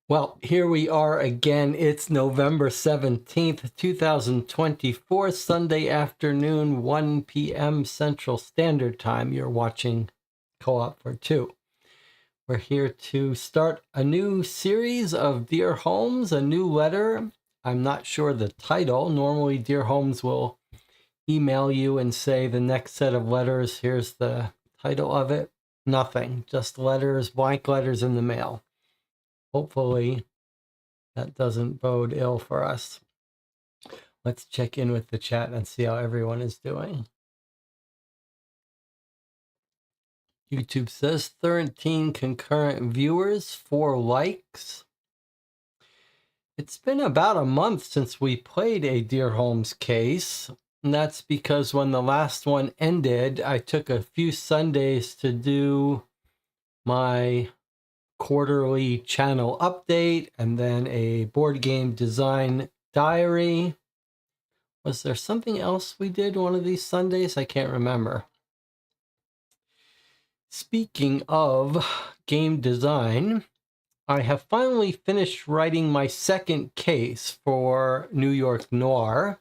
Well, here we are again. It's November 17th, 2024, Sunday afternoon, 1 p.m. Central Standard Time. You're watching Co-op for Two. We're here to start a new series of Dear Holmes, a new letter. I'm not sure the title. Normally, Dear Holmes will email you and say the next set of letters, here's the title of it. Nothing, just letters, blank letters in the mail. Hopefully, that doesn't bode ill for us. Let's check in with the chat and see how everyone is doing. YouTube says 13 concurrent viewers, 4 likes. It's been about a month since we played a Dear Holmes case. And that's because when the last one ended, I took a few Sundays to do my quarterly channel update and then a board game design diary. Was there something else we did one of these Sundays? I can't remember. Speaking of game design, I have finally finished writing my second case for New York Noir,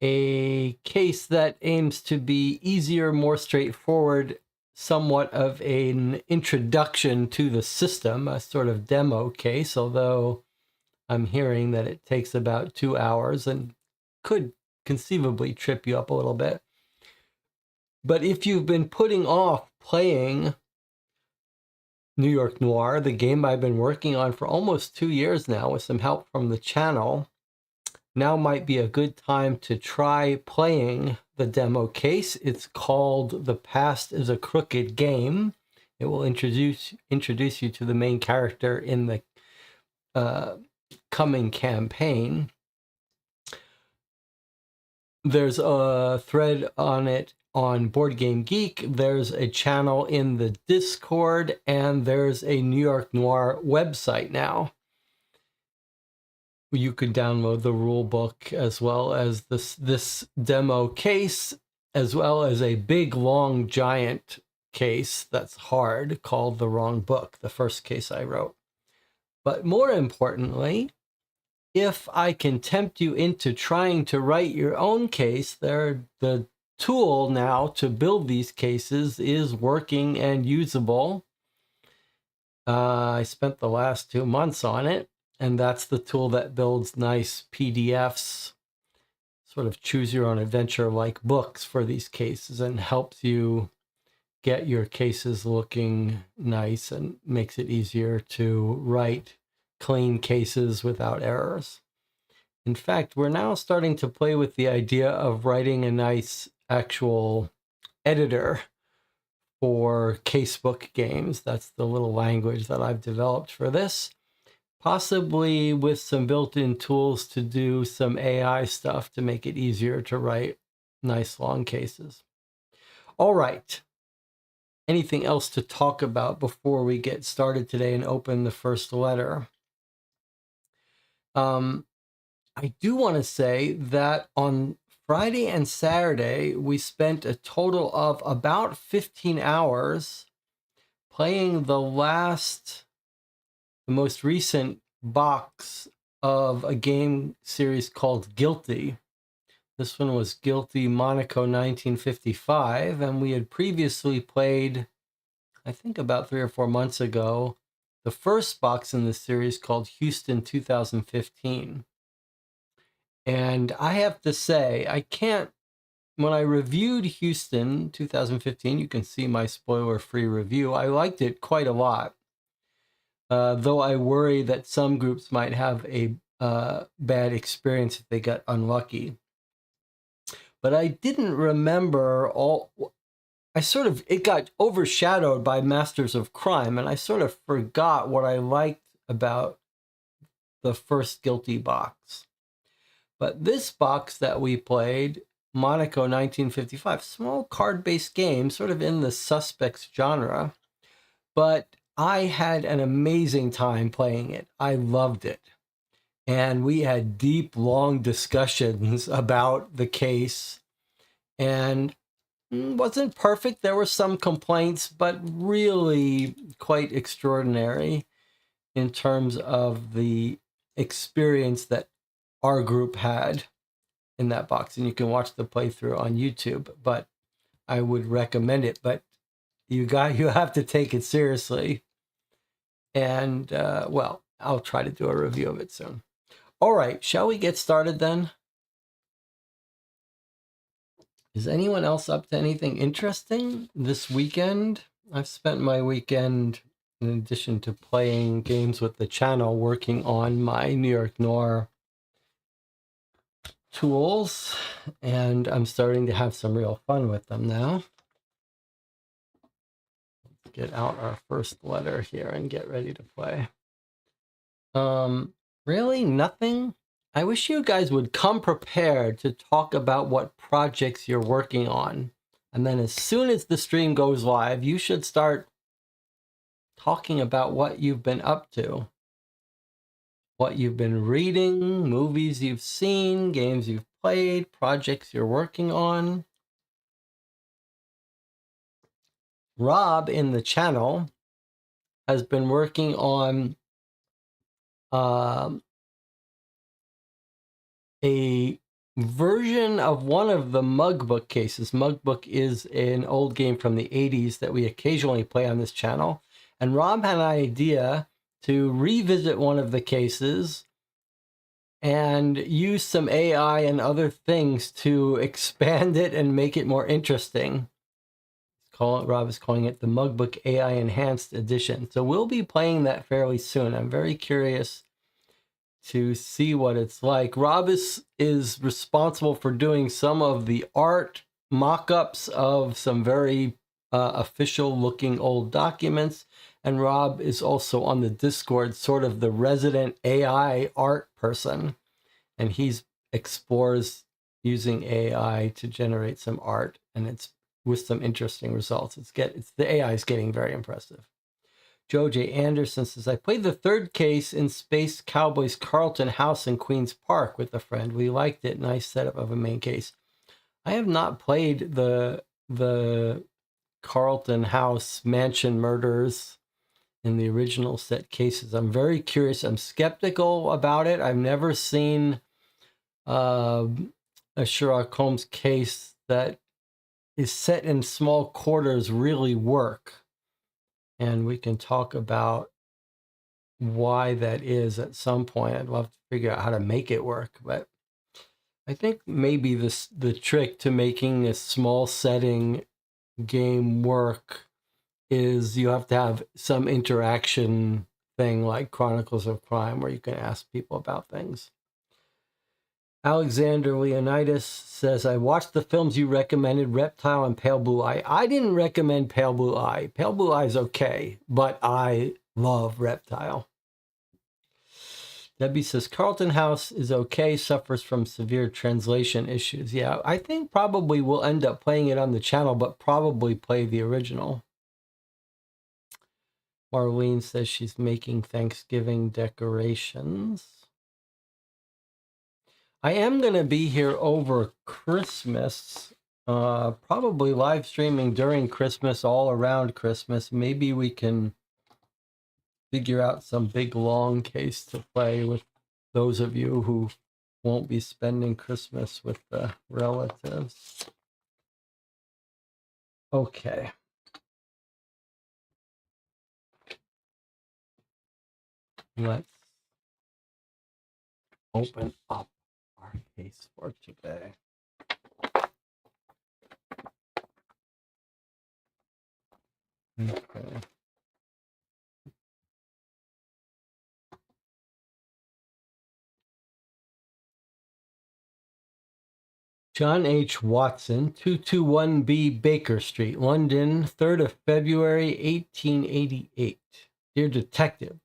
a case that aims to be easier, more straightforward, somewhat of an introduction to the system, a sort of demo case, although I'm hearing that it takes about 2 hours and could conceivably trip you up a little bit. But if you've been putting off playing New York Noir, the game I've been working on for almost 2 years now with some help from the channel, now might be a good time to try playing the demo case. It's called The Past is a Crooked Game. It will introduce you to the main character in the coming campaign. There's a thread on it on Board Game Geek. There's a channel in the Discord, and there's a New York Noir website now. You could download the rule book as well as this demo case, as well as a big, long, giant case that's hard called The Wrong Book, the first case I wrote. But more importantly, if I can tempt you into trying to write your own case, the tool now to build these cases is working and usable. I spent the last 2 months on it, and that's the tool that builds nice PDFs, sort of choose your own adventure like books for these cases, and helps you get your cases looking nice and makes it easier to write clean cases without errors. In fact, we're now starting to play with the idea of writing a nice actual editor for casebook games. That's the little language that I've developed for this, possibly with some built-in tools to do some AI stuff to make it easier to write nice long cases. All right. Anything else to talk about before we get started today and open the first letter? I do want to say that on Friday and Saturday, we spent a total of about 15 hours playing the most recent box of a game series called Guilty. This one was Guilty Monaco 1955, and we had previously played, I think about 3 or 4 months ago, the first box in the series called Houston 2015. And I have to say, when I reviewed Houston 2015, you can see my spoiler-free review, I liked it quite a lot. Though I worry that some groups might have a bad experience if they got unlucky. But I didn't remember it got overshadowed by Masters of Crime, and I sort of forgot what I liked about the first Guilty box. But this box that we played, Monaco 1955, small card-based game, sort of in the Suspects genre, but I had an amazing time playing it. I loved it. And we had deep, long discussions about the case, and wasn't perfect. There were some complaints, but really quite extraordinary. in terms of the experience that our group had in that box. And you can watch the playthrough on YouTube, but I would recommend it. But you have to take it seriously. And well, I'll try to do a review of it soon. All right, shall we get started then? Is anyone else up to anything interesting this weekend? I've spent my weekend, in addition to playing games with the channel, working on my New York Noir tools, and I'm starting to have some real fun with them now. Let's get out our first letter here and get ready to play. Really nothing? I wish you guys would come prepared to talk about what projects you're working on. And then as soon as the stream goes live, you should start talking about what you've been up to, what you've been reading, movies you've seen, games you've played, projects you're working on. Rob in the channel has been working on a version of one of the Mugbook cases. Mugbook is an old game from the 80s that we occasionally play on this channel. And Rob had an idea to revisit one of the cases and use some AI and other things to expand it and make it more interesting. Rob is calling it the Mugbook AI Enhanced Edition. So we'll be playing that fairly soon. I'm very curious to see what it's like. Rob is responsible for doing some of the art mock-ups of some very official looking old documents. And Rob is also on the Discord, sort of the resident AI art person. And he explores using AI to generate some art, and it's with some interesting results. The AI is getting very impressive. Joe J. Anderson says, I played the third case in Space Cowboys Carlton House in Queens Park with a friend. We liked it. Nice setup of a main case. I have not played the Carlton House Mansion Murders in the original set cases. I'm very curious. I'm skeptical about it. I've never seen a Sherlock Holmes case that is set in small quarters really work. And we can talk about why that is at some point. I'd love to figure out how to make it work. But I think maybe the trick to making a small setting game work is you have to have some interaction thing like Chronicles of Crime where you can ask people about things. Alexander Leonidas says, I watched the films you recommended, Reptile and Pale Blue Eye. I didn't recommend Pale Blue Eye. Pale Blue Eye is okay, but I love Reptile. Debbie says, Carlton House is okay, suffers from severe translation issues. Yeah, I think probably we'll end up playing it on the channel, but probably play the original. Marlene says she's making Thanksgiving decorations. I am going to be here over Christmas, probably live streaming during Christmas, all around Christmas. Maybe we can figure out some big long case to play with those of you who won't be spending Christmas with the relatives. Okay. Let's open up our case for today. Okay. John H. Watson, 221B Baker Street, London, 3rd of February, 1888. Dear Detective,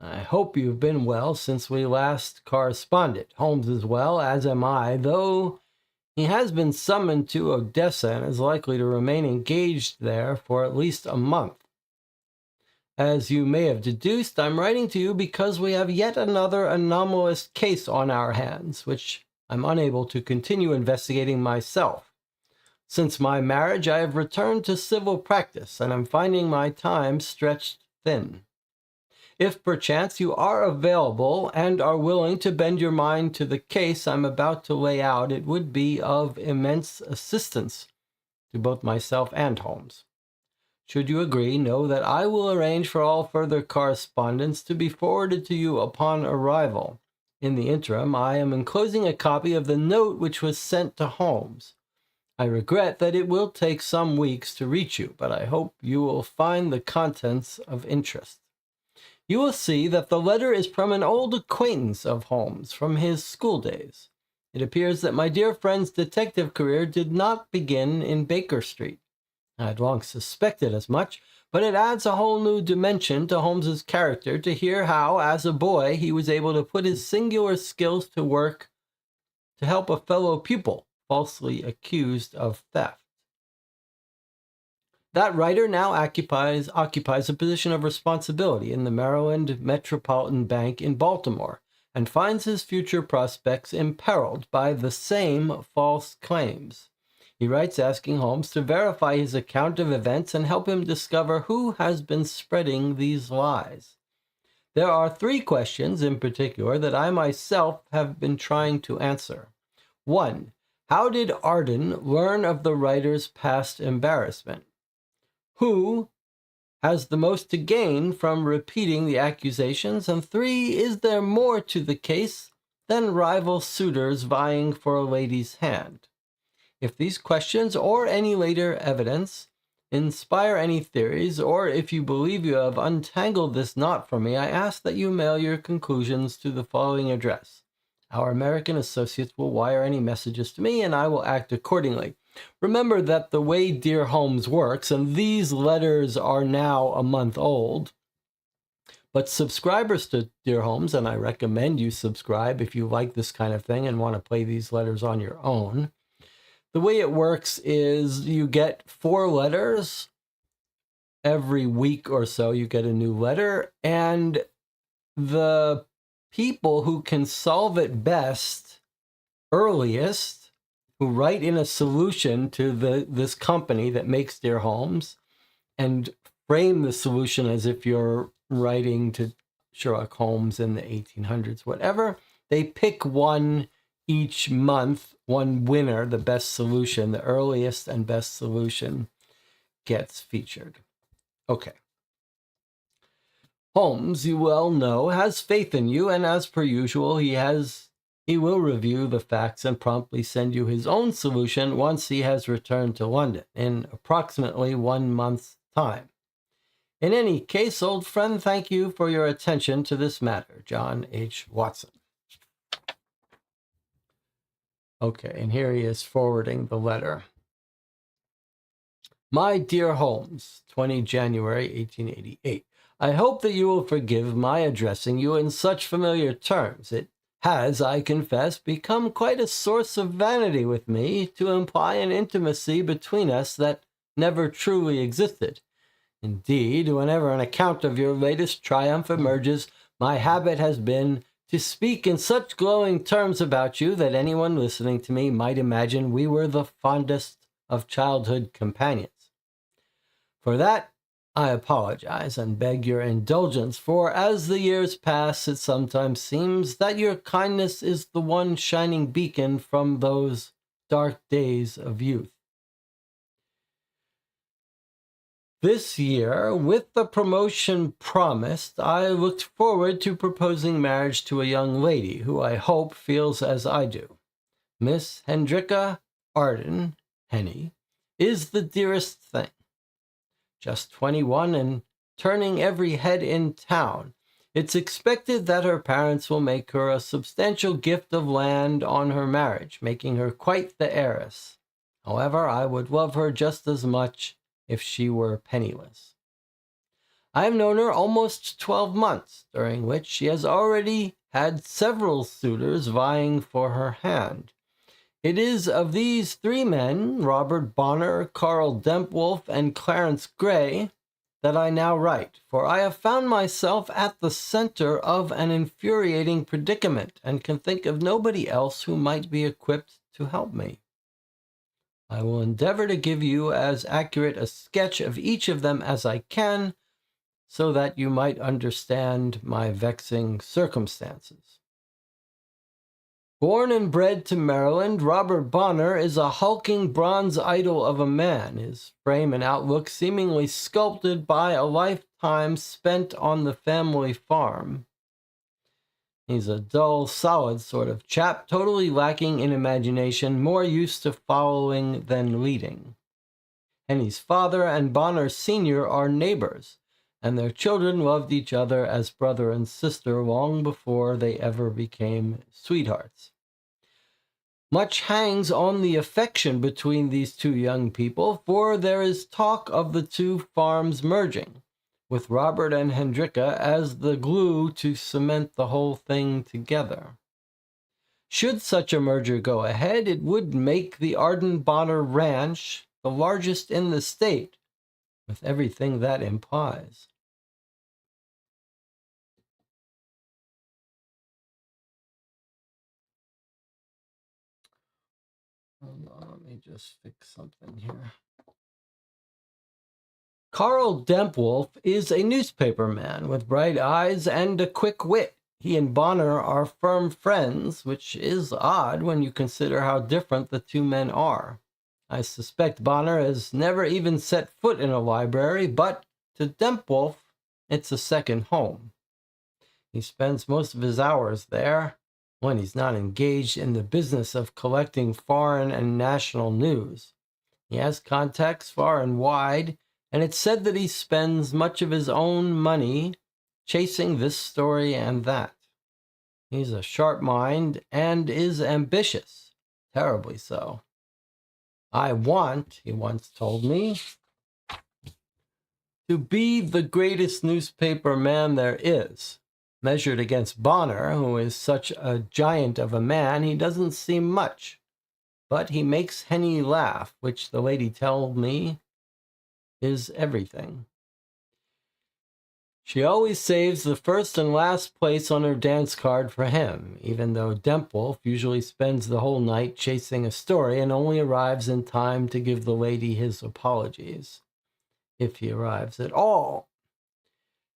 I hope you've been well since we last corresponded. Holmes is well, as am I, though he has been summoned to Odessa and is likely to remain engaged there for at least a month. As you may have deduced, I'm writing to you because we have yet another anomalous case on our hands, which I'm unable to continue investigating myself. Since my marriage, I have returned to civil practice, and I'm finding my time stretched thin. If perchance you are available and are willing to bend your mind to the case I'm about to lay out, it would be of immense assistance to both myself and Holmes. Should you agree, know that I will arrange for all further correspondence to be forwarded to you upon arrival. In the interim, I am enclosing a copy of the note which was sent to Holmes. I regret that it will take some weeks to reach you, but I hope you will find the contents of interest. You will see that the letter is from an old acquaintance of Holmes from his school days. It appears that my dear friend's detective career did not begin in Baker Street. I had long suspected as much, but it adds a whole new dimension to Holmes's character to hear how, as a boy, he was able to put his singular skills to work to help a fellow pupil falsely accused of theft. That writer now occupies a position of responsibility in the Maryland Metropolitan Bank in Baltimore and finds his future prospects imperiled by the same false claims. He writes asking Holmes to verify his account of events and help him discover who has been spreading these lies. There are 3 questions in particular that I myself have been trying to answer. 1. How did Arden learn of the writer's past embarrassment? Who has the most to gain from repeating the accusations? And 3. Is there more to the case than rival suitors vying for a lady's hand? If these questions or any later evidence inspire any theories, or if you believe you have untangled this knot for me, I ask that you mail your conclusions to the following address. Our American associates will wire any messages to me, and I will act accordingly. Remember that the way Dear Holmes works, and these letters are now a month old, but subscribers to Dear Holmes, and I recommend you subscribe if you like this kind of thing and want to play these letters on your own. The way it works is you get 4 letters. Every week or so you get a new letter, and the people who can solve it best, earliest, who write in a solution to this company that makes Dear Holmes and frame the solution as if you're writing to Sherlock Holmes in the 1800s, whatever, they pick one each month, one winner, the best solution, the earliest and best solution gets featured. Okay. Holmes, you well know, has faith in you, and as per usual, he will review the facts and promptly send you his own solution once he has returned to London in approximately 1 month's time. In any case, old friend, thank you for your attention to this matter. John H. Watson. Okay, and here he is forwarding the letter. My dear Holmes, 20 January 1888. I hope that you will forgive my addressing you in such familiar terms. It has, I confess, become quite a source of vanity with me to imply an intimacy between us that never truly existed. Indeed, whenever an account of your latest triumph emerges, my habit has been to speak in such glowing terms about you that anyone listening to me might imagine we were the fondest of childhood companions. For that, I apologize and beg your indulgence, for as the years pass, it sometimes seems that your kindness is the one shining beacon from those dark days of youth. This year, with the promotion promised, I looked forward to proposing marriage to a young lady who I hope feels as I do. Miss Hendricka Arden, Henny, is the dearest thing. Just 21 and turning every head in town. It's expected that her parents will make her a substantial gift of land on her marriage, making her quite the heiress. However, I would love her just as much if she were penniless. I have known her almost 12 months, during which she has already had several suitors vying for her hand. It is of these 3 men, Robert Bonner, Carl Dempwolf, and Clarence Gray, that I now write, for I have found myself at the center of an infuriating predicament and can think of nobody else who might be equipped to help me. I will endeavor to give you as accurate a sketch of each of them as I can, so that you might understand my vexing circumstances. Born and bred to Maryland, Robert Bonner is a hulking bronze idol of a man, his frame and outlook seemingly sculpted by a lifetime spent on the family farm. He's a dull, solid sort of chap, totally lacking in imagination, more used to following than leading. Henny's father and Bonner Sr. are neighbors, and their children loved each other as brother and sister long before they ever became sweethearts. Much hangs on the affection between these two young people, for there is talk of the two farms merging, with Robert and Hendricka as the glue to cement the whole thing together. Should such a merger go ahead, it would make the Arden Bonner Ranch the largest in the state, with everything that implies. Hold on, let me just fix something here. Carl Dempwolf is a newspaper man with bright eyes and a quick wit. He and Bonner are firm friends, which is odd when you consider how different the two men are. I suspect Bonner has never even set foot in a library, but to Dempwolf, it's a second home. He spends most of his hours there, when he's not engaged in the business of collecting foreign and national news. He has contacts far and wide, and it's said that he spends much of his own money chasing this story and that. He's a sharp mind and is ambitious, terribly so. I want, he once told me, to be the greatest newspaper man there is. Measured against Bonner, who is such a giant of a man, he doesn't seem much. But he makes Henny laugh, which the lady told me is everything. She always saves the first and last place on her dance card for him, even though Dempwolf usually spends the whole night chasing a story and only arrives in time to give the lady his apologies, if he arrives at all.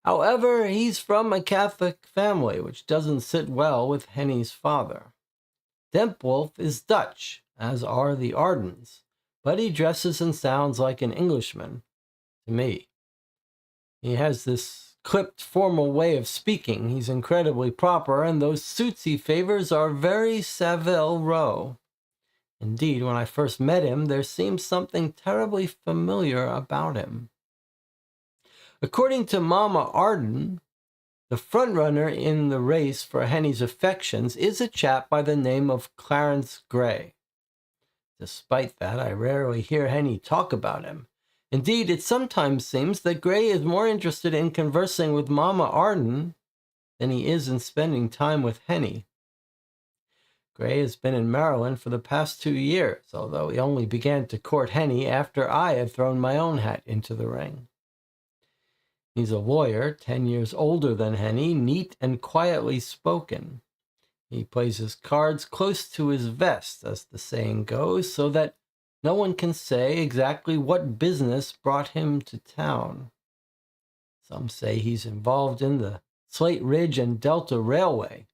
However, he's from a Catholic family, which doesn't sit well with Henny's father. Dempwolf is Dutch, as are the Ardens, but he dresses and sounds like an Englishman to me. He has this clipped, formal way of speaking. He's incredibly proper, and those suits he favors are very Savile Row. Indeed, when I first met him, there seemed something terribly familiar about him. According to Mama Arden, the frontrunner in the race for Henny's affections is a chap by the name of Clarence Gray. Despite that, I rarely hear Henny talk about him. Indeed, it sometimes seems that Gray is more interested in conversing with Mama Arden than he is in spending time with Henny. Gray has been in Maryland for the past 2 years, although he only began to court Henny after I had thrown my own hat into the ring. He's a lawyer, 10 years older than Henny, neat and quietly spoken. He plays his cards close to his vest, as the saying goes, so that no one can say exactly what business brought him to town. Some say he's involved in the Slate Ridge and Delta Railway,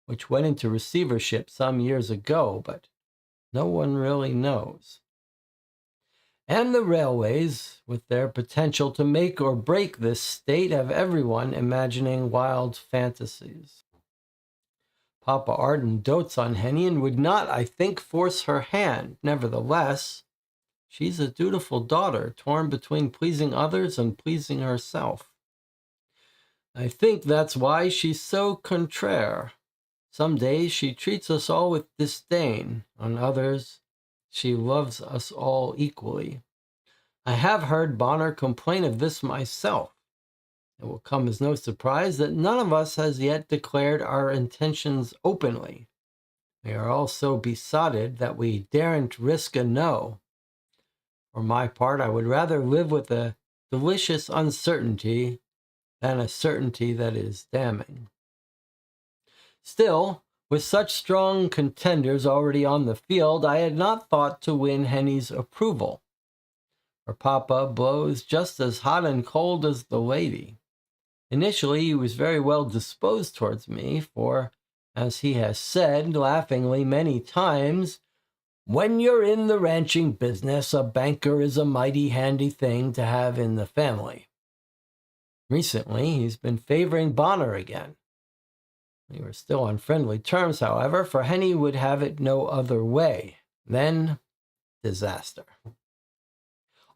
which went into receivership some years ago, but no one really knows. And the railways, with their potential to make or break this state, have everyone imagining wild fantasies. Papa Arden dotes on Henny and would not, I think, force her hand. Nevertheless, she's a dutiful daughter, torn between pleasing others and pleasing herself. I think that's why she's so contraire. Some days she treats us all with disdain. On others, she loves us all equally. I have heard Bonner complain of this myself. It will come as no surprise that none of us has yet declared our intentions openly. We are all so besotted that we daren't risk a no. For my part, I would rather live with a delicious uncertainty than a certainty that is damning. Still, with such strong contenders already on the field, I had not thought to win Henny's approval. Her papa blows just as hot and cold as the lady. Initially, he was very well disposed towards me, for, as he has said laughingly many times, when you're in the ranching business, a banker is a mighty handy thing to have in the family. Recently, he's been favoring Bonner again. We were still on friendly terms, however, for Henny would have it no other way. Then, disaster.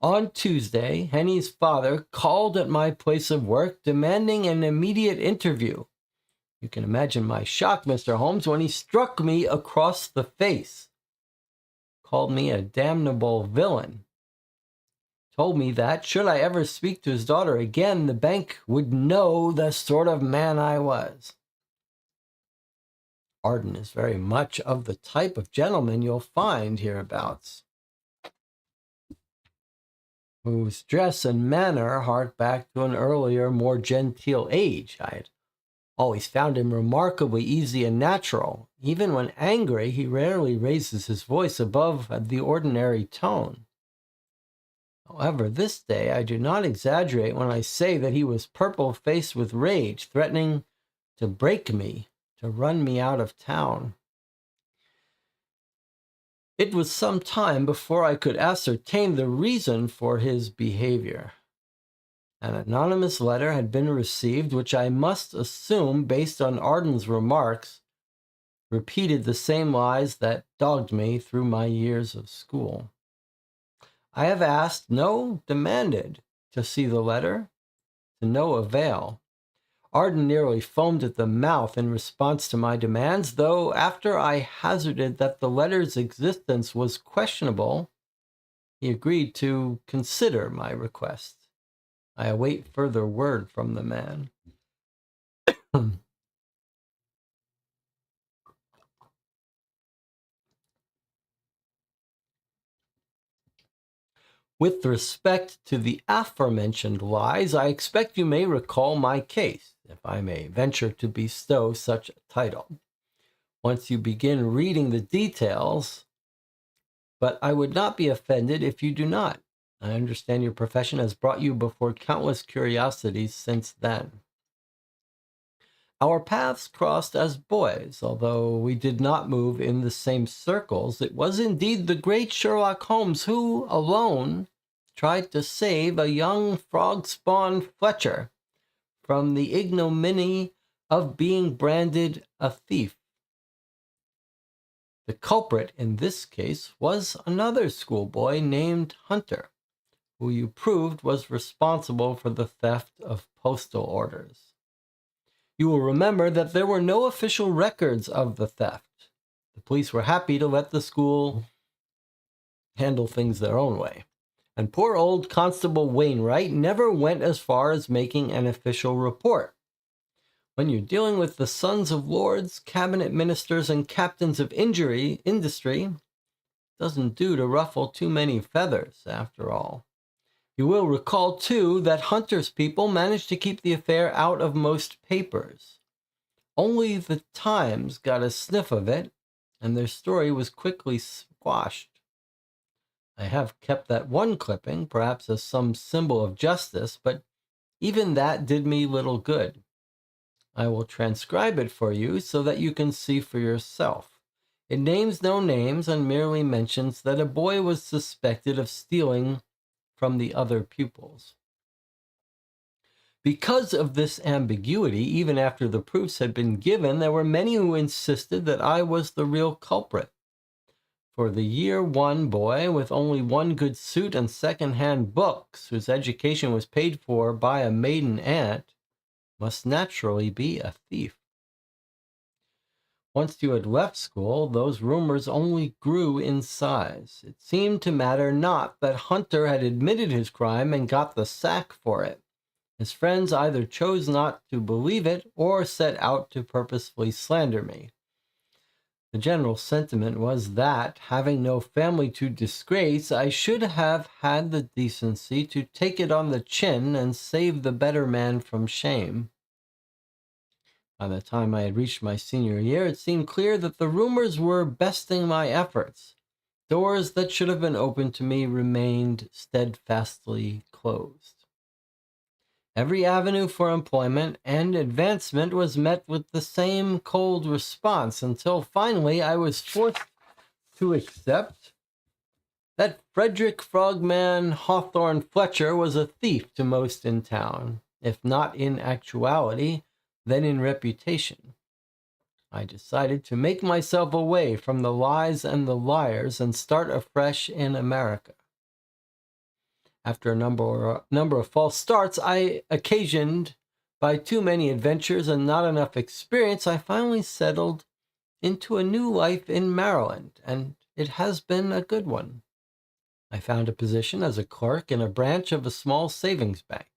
On Tuesday, Henny's father called at my place of work demanding an immediate interview. You can imagine my shock, Mr. Holmes, when he struck me across the face. Called me a damnable villain. Told me that, should I ever speak to his daughter again, the bank would know the sort of man I was. Arden is very much of the type of gentleman you'll find hereabouts, whose dress and manner hark back to an earlier, more genteel age. I had always found him remarkably easy and natural. Even when angry, he rarely raises his voice above the ordinary tone. However, this day I do not exaggerate when I say that he was purple-faced with rage, threatening to break me, to run me out of town. It was some time before I could ascertain the reason for his behavior. An anonymous letter had been received, which I must assume, based on Arden's remarks, repeated the same lies that dogged me through my years of school. I have asked, no, demanded, to see the letter, to no avail. Arden nearly foamed at the mouth in response to my demands, though after I hazarded that the letter's existence was questionable, he agreed to consider my request. I await further word from the man. With respect to the aforementioned lies, I expect you may recall my case, if I may venture to bestow such a title. Once you begin reading the details, but I would not be offended if you do not. I understand your profession has brought you before countless curiosities since then. Our paths crossed as boys, although we did not move in the same circles. It was indeed the great Sherlock Holmes who, alone, tried to save a young frog-spawned Fletcher from the ignominy of being branded a thief. The culprit in this case was another schoolboy named Hunter, who you proved was responsible for the theft of postal orders. You will remember that there were no official records of the theft. The police were happy to let the school handle things their own way. And poor old Constable Wainwright never went as far as making an official report. When you're dealing with the sons of lords, cabinet ministers, and captains of industry, it doesn't do to ruffle too many feathers, after all. You will recall, too, that Hunter's people managed to keep the affair out of most papers. Only the Times got a sniff of it, and their story was quickly squashed. I have kept that one clipping, perhaps as some symbol of justice, but even that did me little good. I will transcribe it for you so that you can see for yourself. It names no names and merely mentions that a boy was suspected of stealing from the other pupils. Because of this ambiguity, even after the proofs had been given, there were many who insisted that I was the real culprit. For the year one boy with only one good suit and second-hand books, whose education was paid for by a maiden aunt, must naturally be a thief. Once you had left school, those rumors only grew in size. It seemed to matter not that Hunter had admitted his crime and got the sack for it. His friends either chose not to believe it or set out to purposefully slander me. The general sentiment was that, having no family to disgrace, I should have had the decency to take it on the chin and save the better man from shame. By the time I had reached my senior year, it seemed clear that the rumors were besting my efforts. Doors that should have been open to me remained steadfastly closed. Every avenue for employment and advancement was met with the same cold response until finally I was forced to accept that Frederick Frogman Hawthorne Fletcher was a thief to most in town, if not in actuality, then in reputation. I decided to make myself away from the lies and the liars and start afresh in America. After a number of false starts I occasioned by too many adventures and not enough experience, I finally settled into a new life in Maryland, and it has been a good one. I found a position as a clerk in a branch of a small savings bank.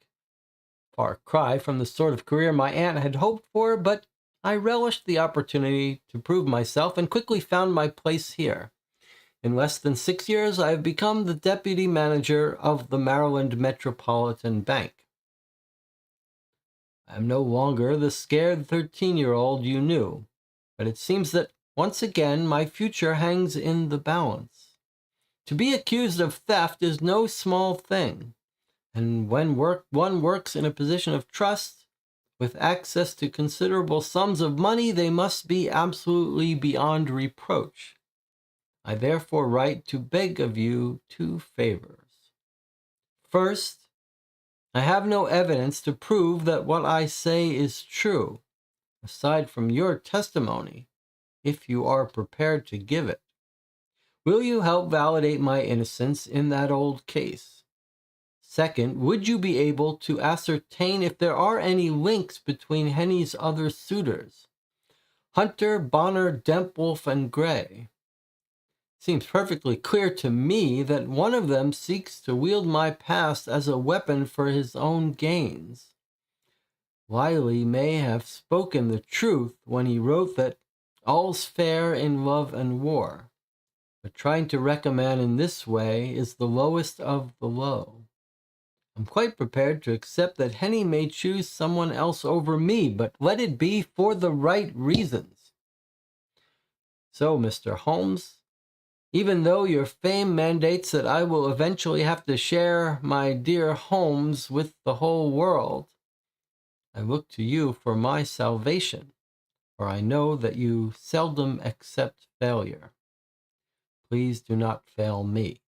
Far cry from the sort of career my aunt had hoped for, but I relished the opportunity to prove myself and quickly found my place here. In less than 6 years, I have become the deputy manager of the Maryland Metropolitan Bank. I am no longer the scared 13-year-old you knew, but it seems that once again my future hangs in the balance. To be accused of theft is no small thing, and when one works in a position of trust, with access to considerable sums of money, they must be absolutely beyond reproach. I therefore write to beg of you 2 favors. First, I have no evidence to prove that what I say is true, aside from your testimony, if you are prepared to give it. Will you help validate my innocence in that old case? Second, would you be able to ascertain if there are any links between Henny's other suitors, Hunter, Bonner, Dempwolf, and Gray? Seems perfectly clear to me that one of them seeks to wield my past as a weapon for his own gains. Wiley may have spoken the truth when he wrote that all's fair in love and war, but trying to wreck a man in this way is the lowest of the low. I'm quite prepared to accept that Henny may choose someone else over me, but let it be for the right reasons. So, Mr. Holmes, even though your fame mandates that I will eventually have to share my dear Holmes with the whole world, I look to you for my salvation, for I know that you seldom accept failure. Please do not fail me.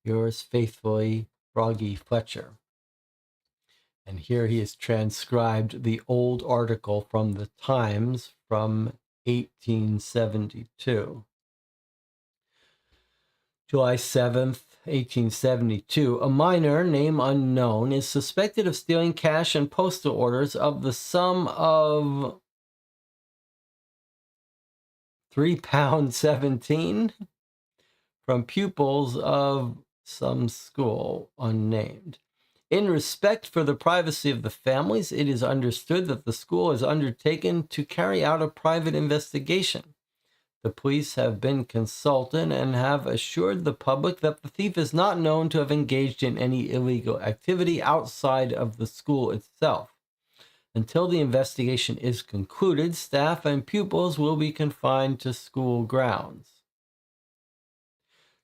Yours faithfully, Froggy Fletcher. And here he has transcribed the old article from the Times from 1872. July 7th, 1872, a minor, name unknown, is suspected of stealing cash and postal orders of the sum of £3.17 from pupils of some school unnamed. In respect for the privacy of the families, it is understood that the school has undertaken to carry out a private investigation. The police have been consulted and have assured the public that the thief is not known to have engaged in any illegal activity outside of the school itself. Until the investigation is concluded, staff and pupils will be confined to school grounds.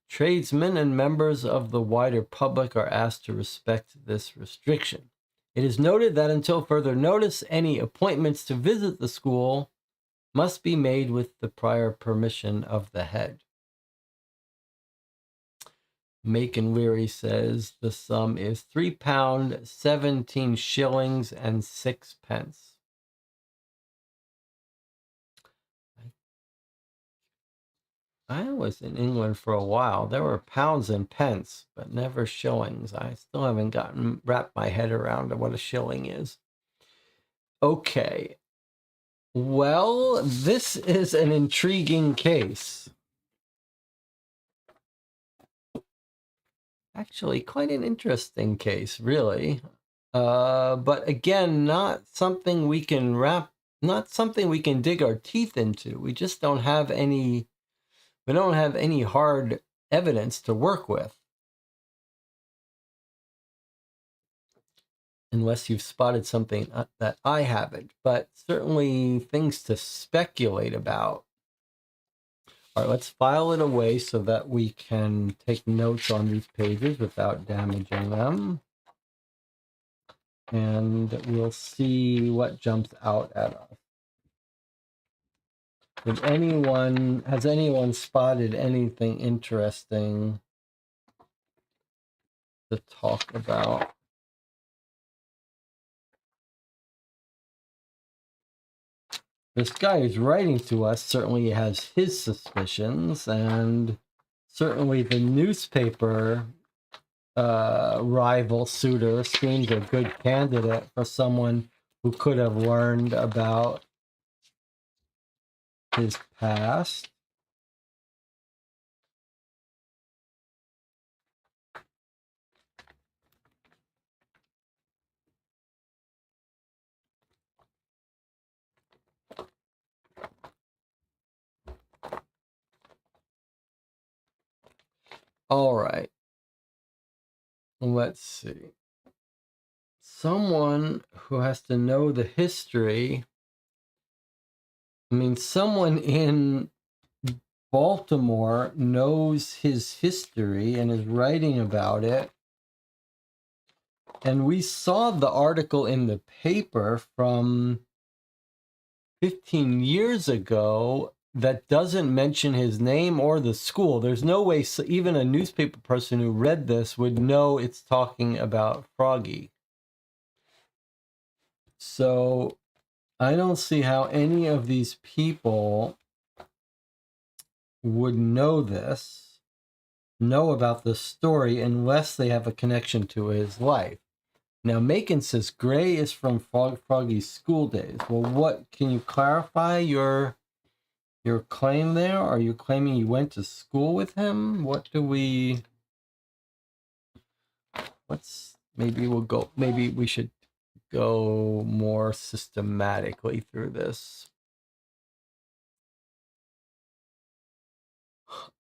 Tradesmen and members of the wider public are asked to respect this restriction. It is noted that until further notice, any appointments to visit the school must be made with the prior permission of the head. Macon Leary says the sum is £3, 17 shillings and 6 pence. I was in England for a while. There were pounds and pence, but never shillings. I still haven't wrapped my head around what a shilling is. Okay. Well, this is an intriguing case. Actually, quite an interesting case, really. But again, not something we can dig our teeth into. We just don't have any hard evidence to work with. Unless you've spotted something that I haven't, but certainly things to speculate about. All right, let's file it away so that we can take notes on these pages without damaging them. and we'll see what jumps out at us. Has anyone spotted anything interesting to talk about? This guy who's writing to us certainly has his suspicions, and certainly the newspaper rival suitor seems a good candidate for someone who could have learned about his past. All right. Let's see. Someone who has to know the history. I mean, someone in Baltimore knows his history and is writing about it. And we saw the article in the paper from 15 years ago that doesn't mention his name or the school. There's no way even a newspaper person who read this would know it's talking about Froggy. So I don't see how any of these people would know about the story unless they have a connection to his life. Now, Macon says Gray is from Froggy's school days. Well, what can you clarify your claim there? Are you claiming you went to school with him? Maybe we should go more systematically through this.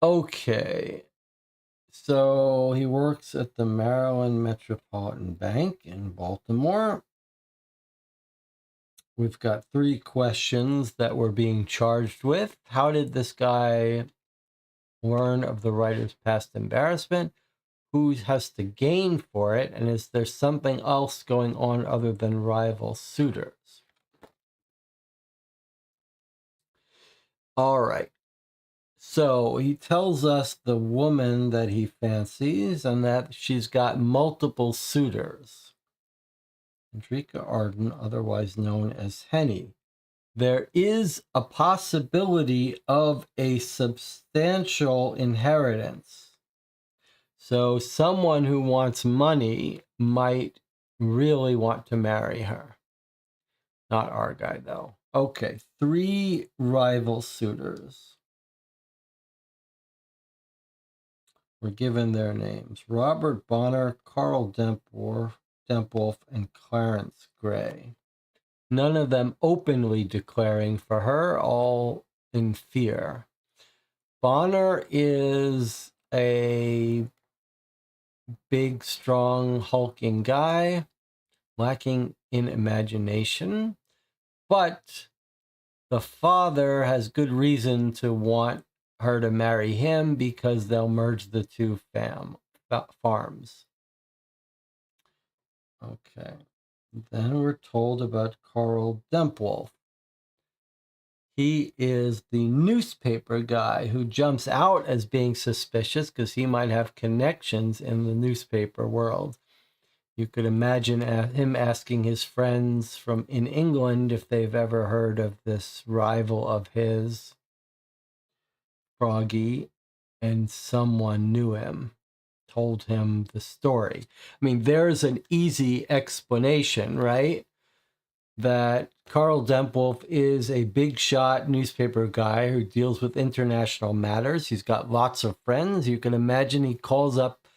Okay. So he works at the Maryland Metropolitan Bank in Baltimore. We've got 3 questions that we're being charged with. How did this guy learn of the writer's past embarrassment? Who has to gain for it? And is there something else going on other than rival suitors? All right. So he tells us the woman that he fancies and that she's got multiple suitors. Andrika Arden, otherwise known as Henny. There is a possibility of a substantial inheritance. So someone who wants money might really want to marry her. Not our guy, though. Okay, 3 rival suitors. We're given their names. Robert Bonner, Carl Dempwolf, and Clarence Gray. None of them openly declaring for her, all in fear. Bonner is a big, strong, hulking guy, lacking in imagination, but the father has good reason to want her to marry him because they'll merge the 2 farms. Okay. Then we're told about Carl Dempwolf. He is the newspaper guy who jumps out as being suspicious because he might have connections in the newspaper world. You could imagine him asking his friends in England if they've ever heard of this rival of his, Froggy, and someone knew him, told him the story. I mean, there's an easy explanation, right? That Carl Dempwolf is a big shot newspaper guy who deals with international matters. He's got lots of friends. You can imagine he calls up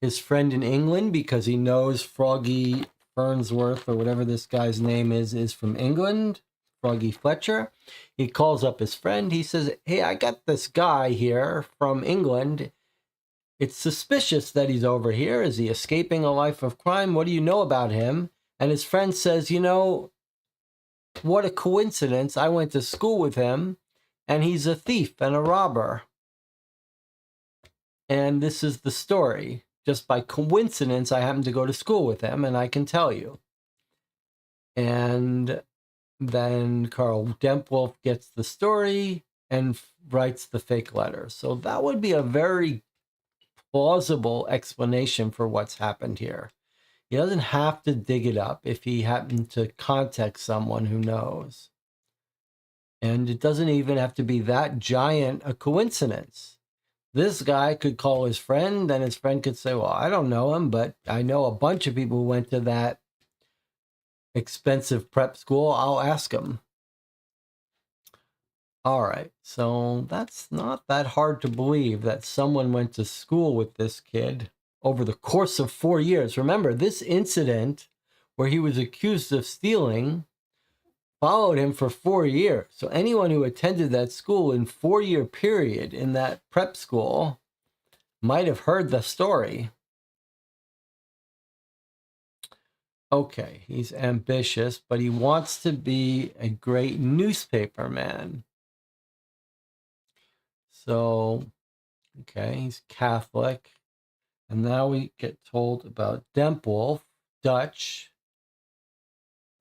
his friend in England because he knows Froggy Fernsworth or whatever this guy's name is from England, Froggy Fletcher. He calls up his friend. He says, hey, I got this guy here from England. It's suspicious that he's over here. Is he escaping a life of crime? What do you know about him? And his friend says, what a coincidence. I went to school with him, and he's a thief and a robber. And this is the story. Just by coincidence, I happened to go to school with him, and I can tell you. And then Carl Dempwolf gets the story and writes the fake letter. So that would be a very plausible explanation for what's happened here. He doesn't have to dig it up if he happened to contact someone who knows. And it doesn't even have to be that giant a coincidence. This guy could call his friend, and his friend could say, well, I don't know him, but I know a bunch of people who went to that expensive prep school. I'll ask him. All right, so that's not that hard to believe that someone went to school with this kid over the course of 4 years. Remember, this incident where he was accused of stealing followed him for 4 years. So anyone who attended that school in 4-year period in that prep school might have heard the story. Okay, he's ambitious, but he wants to be a great newspaper man. So, okay, he's Catholic. And now we get told about Dempwolf, Dutch,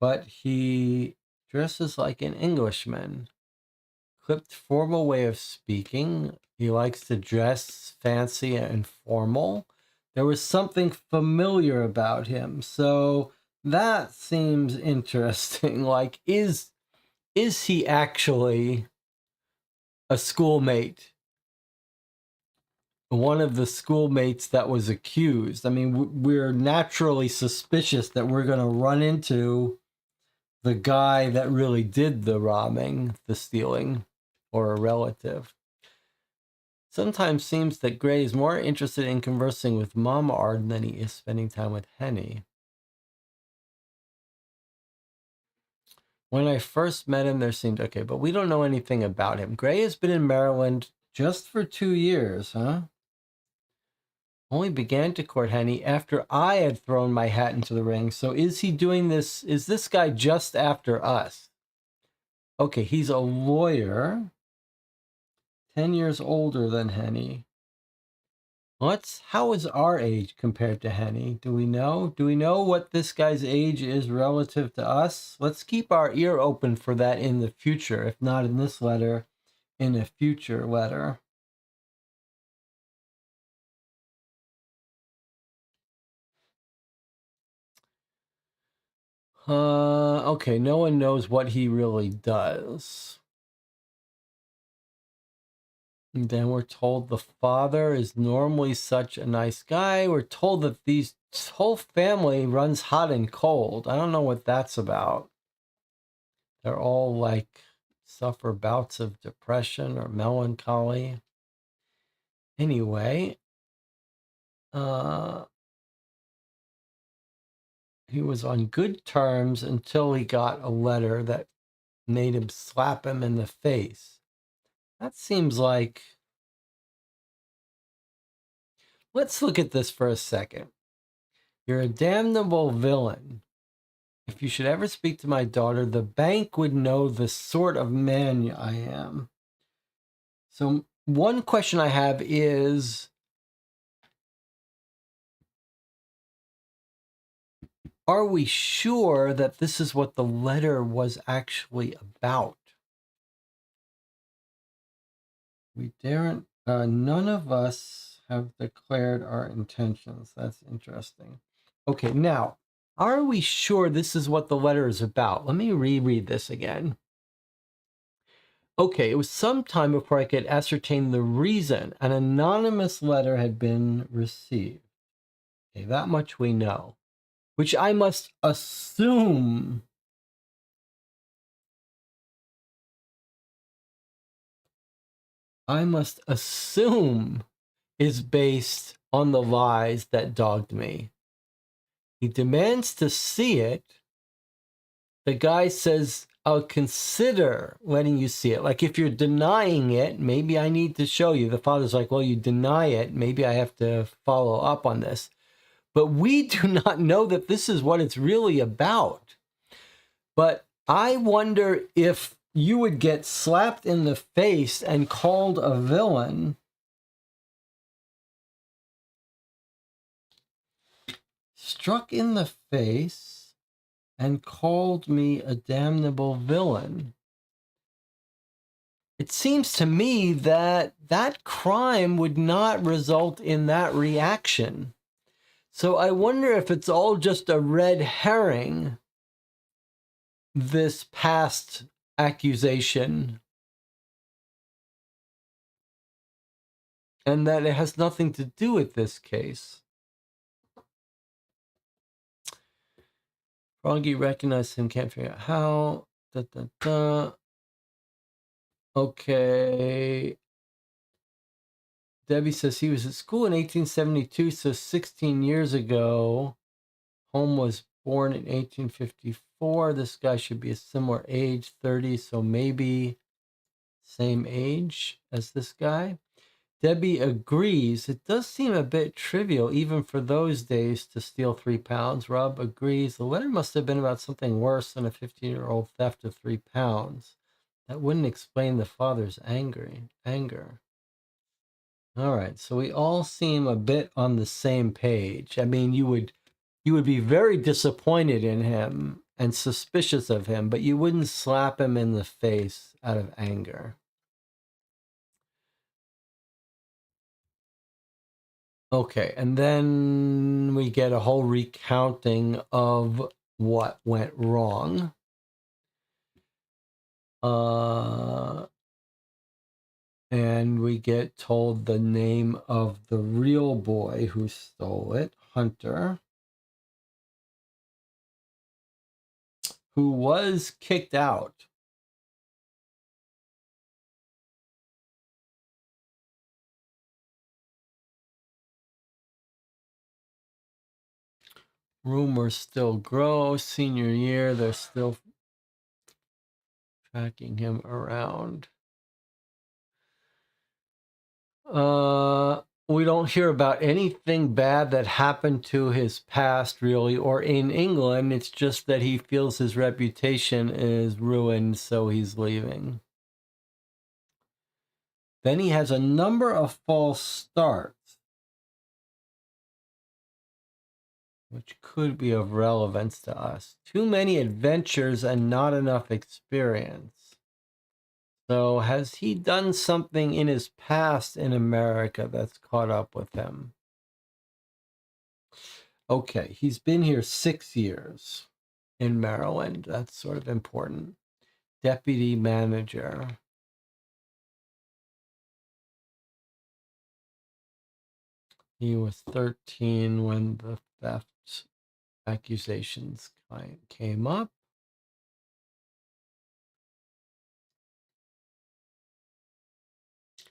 but he dresses like an Englishman. Clipped formal way of speaking. He likes to dress fancy and formal. There was something familiar about him. So that seems interesting. Like, is he actually a schoolmate? One of the schoolmates that was accused. I mean, we're naturally suspicious that we're going to run into the guy that really did the robbing, the stealing, or a relative. Sometimes seems that Gray is more interested in conversing with Mama Arden than he is spending time with Henny. When I first met him, there seemed okay, but we don't know anything about him. Gray has been in Maryland just for 2 years, huh? Only began to court Henny after I had thrown my hat into the ring. So is he doing this? Is this guy just after us? Okay, he's a lawyer, 10 years older than Henny. How is our age compared to Henny? Do we know? Do we know what this guy's age is relative to us? Let's keep our ear open for that in the future. If not in this letter, in a future letter. Okay, no one knows what he really does. And then we're told the father is normally such a nice guy. We're told that this whole family runs hot and cold. I don't know what that's about. They're all like suffer bouts of depression or melancholy. Anyway, he was on good terms until he got a letter that made him slap him in the face. That seems like... Let's look at this for a second. You're a damnable villain. If you should ever speak to my daughter, the bank would know the sort of man I am. So one question I have is, are we sure that this is what the letter was actually about? We daren't, none of us have declared our intentions. That's interesting. Okay, now, are we sure this is what the letter is about? Let me reread this again. Okay, it was some time before I could ascertain the reason an anonymous letter had been received. Okay, that much we know, which I must assume is based on the lies that dogged me. He demands to see it. The guy says, I'll consider letting you see it. Like, if you're denying it, maybe I need to show you. The father's like, well, you deny it. Maybe I have to follow up on this. But we do not know that this is what it's really about. But I wonder if you would get slapped in the face and called a villain. Struck in the face and called me a damnable villain. It seems to me that that crime would not result in that reaction. So I wonder if it's all just a red herring, this past accusation, and that it has nothing to do with this case. Froggy recognized him, can't figure out how. Da, da, da. Okay. Debbie says he was at school in 1872, so 16 years ago. Holmes was born in 1854. This guy should be a similar age, 30, so maybe same age as this guy. Debbie agrees. It does seem a bit trivial, even for those days, to steal 3 pounds. Rob agrees. The letter must have been about something worse than a 15-year-old theft of 3 pounds. That wouldn't explain the father's anger. All right, so we all seem a bit on the same page. I mean, you would be very disappointed in him and suspicious of him, but you wouldn't slap him in the face out of anger. Okay, and then we get a whole recounting of what went wrong. And we get told the name of the real boy who stole it, Hunter, who was kicked out. Rumors still grow. Senior year, they're still tracking him around. We don't hear about anything bad that happened to his past, really, or in England. It's just that he feels his reputation is ruined, so he's leaving. Then he has a number of false starts, which could be of relevance to us. Too many adventures and not enough experience. So has he done something in his past in America that's caught up with him? Okay, he's been here 6 years in Maryland. That's sort of important. Deputy manager. He was 13 when the theft accusations came up.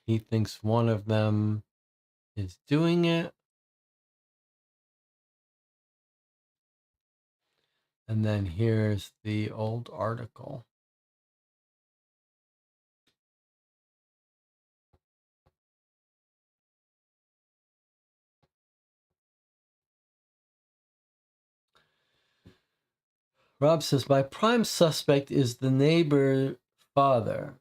He thinks one of them is doing it. And then here's the old article. Rob says, my prime suspect is the neighbor father.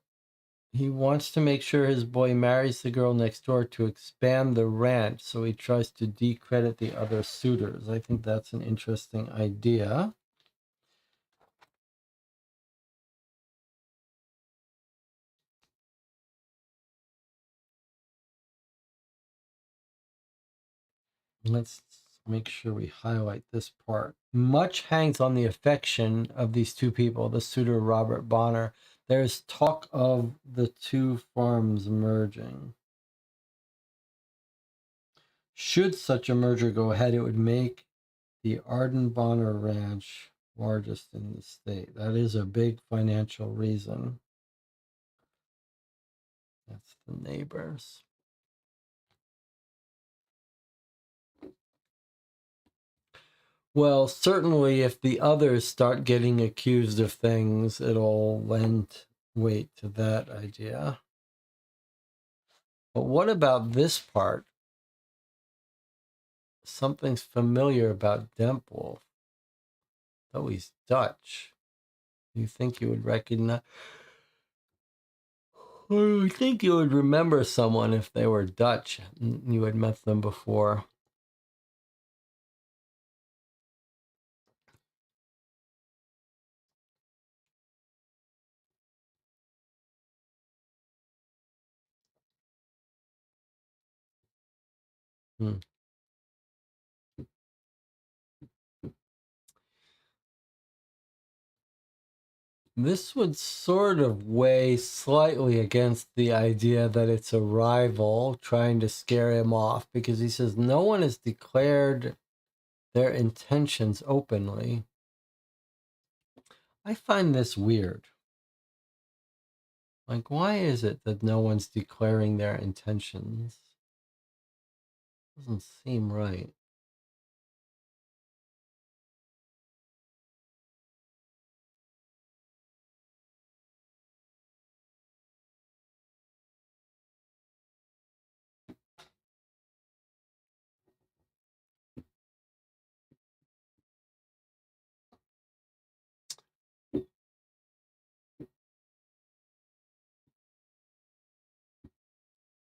He wants to make sure his boy marries the girl next door to expand the ranch, so he tries to decredit the other suitors. I think that's an interesting idea. Let's make sure we highlight this part. Much hangs on the affection of these two people, the suitor Robert Bonner. There's talk of the two farms merging. Should such a merger go ahead, it would make the Arden Bonner Ranch largest in the state. That is a big financial reason. That's the neighbors. Well, certainly if the others start getting accused of things, it'll lend weight to that idea. But what about this part? Something's familiar about Dempwolf, though he's Dutch. You think you would recognize... Or you think you would remember someone if they were Dutch and you had met them before. Hmm. This would sort of weigh slightly against the idea that it's a rival trying to scare him off, because he says no one has declared their intentions openly. I find this weird. Like, why is it that no one's declaring their intentions? Doesn't seem right.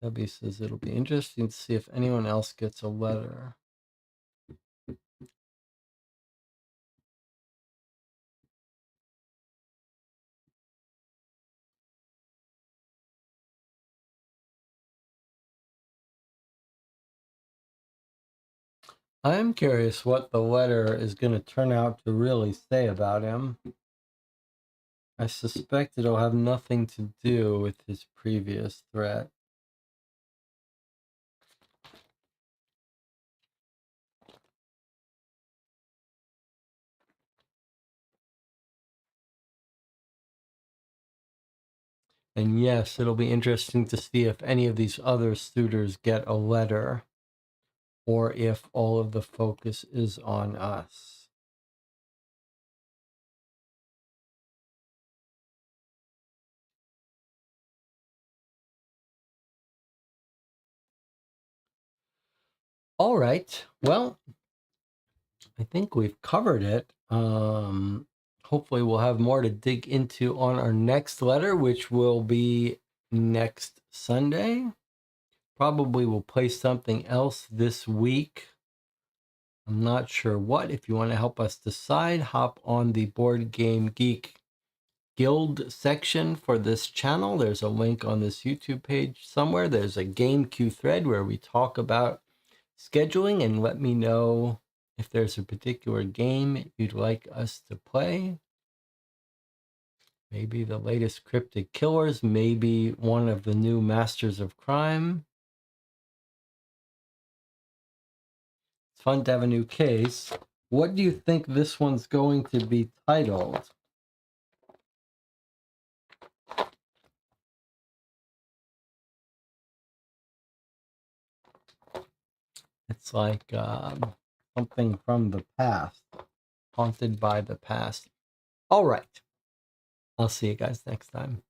Debbie says it'll be interesting to see if anyone else gets a letter. I'm curious what the letter is going to turn out to really say about him. I suspect it'll have nothing to do with his previous threat. And yes, it'll be interesting to see if any of these other suitors get a letter, or if all of the focus is on us. All right. Well, I think we've covered it. Hopefully we'll have more to dig into on our next letter, which will be next Sunday. Probably we'll play something else this week. I'm not sure what. If you want to help us decide, hop on the Board Game Geek Guild section for this channel. There's a link on this YouTube page somewhere. There's a game queue thread where we talk about scheduling, and let me know if there's a particular game you'd like us to play. Maybe the latest Cryptic Killers, maybe one of the new Masters of Crime. It's fun to have a new case. What do you think this one's going to be titled? It's like something from the past, haunted by the past. All right. I'll see you guys next time.